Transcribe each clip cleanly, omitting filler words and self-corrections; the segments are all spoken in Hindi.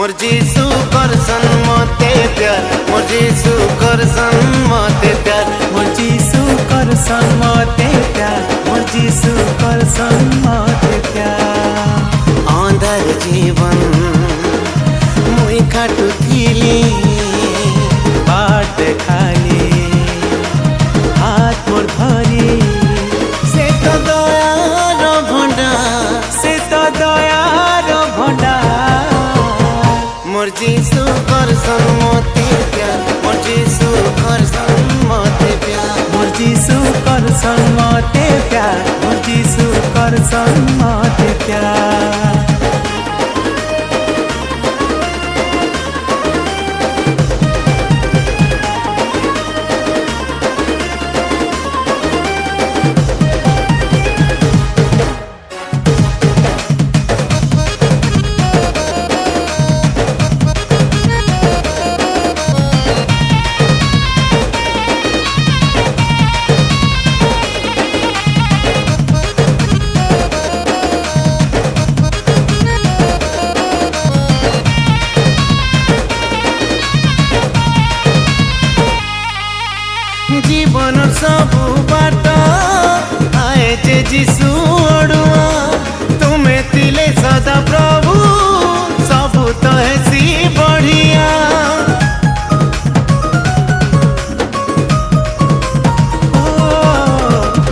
मोर जीसु करसन मते प्यार, मोर जीसु करसन मते प्यार, मोर जीसु करसन मते प्यार, मोर जीसु करसन मते प्यार। अंधार जीवन मुई काटुथिली बाट देखाली हाथ मोर धरी, से तो दयार भंडा, से तो दयार भंडा। मोर जीसु करसन मते प्यार, मोर जीसु करसन मते प्यार, मोर जीसु करसन मते प्यार, मोर जीसु करसन मते प्यार। जीवन सबु बाट आए जे जीसु अड़ुआ, तुम्हें तिले सदा प्रभु सबु तो ऐसी बढ़िया।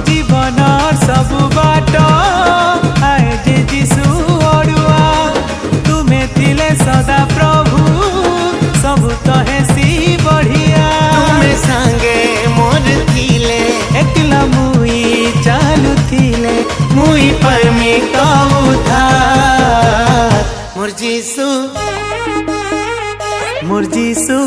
जीवन सबु बाट आए जे जीसु अड़ुआ, तुम्हें तिले सदा प्रभु सबु तो हेसी बढ़िया। तुम्हें संगे मोर थिले एकला मुई चालू थिले, मुई परमी कहू था। मोर जीसु, मोर जीसु,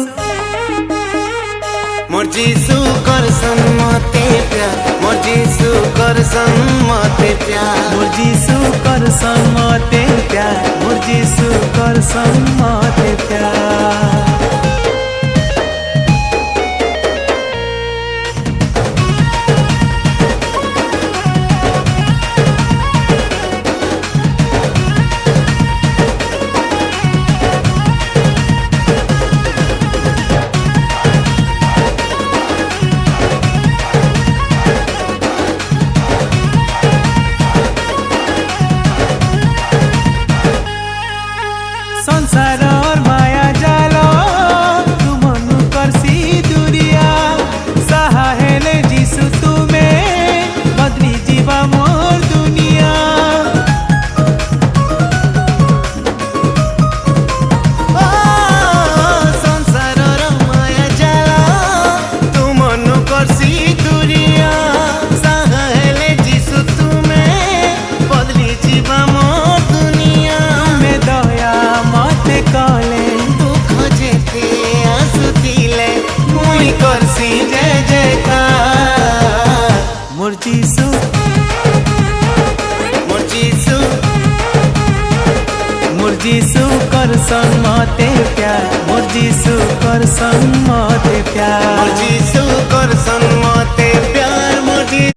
मोर जीसु करसन मते प्यार, मोर जीसु करसन मते प्यार, मोर जीसु करसन मते प्यार, मोर जीसु करसन मते प्यार। संसार और माया जालो तू मनु करसी दुरिया, सहायले जीसु तुम्हें बदली जीवा मोर दुनिया। संसार माया जाला तू मनु करसी दुरिया, सहायले जीसु तुम्हें बदली जीवा मोर दुनिया। तुम्हें दया मते कले दुख जेते आसुतिले मुई करसी जय जयकार। मोर जीसु, मोर जीसु, मोर जीसु करसन मते प्यार, मोर जीसु करसन मते मोर प्यार। जीसु करसन मते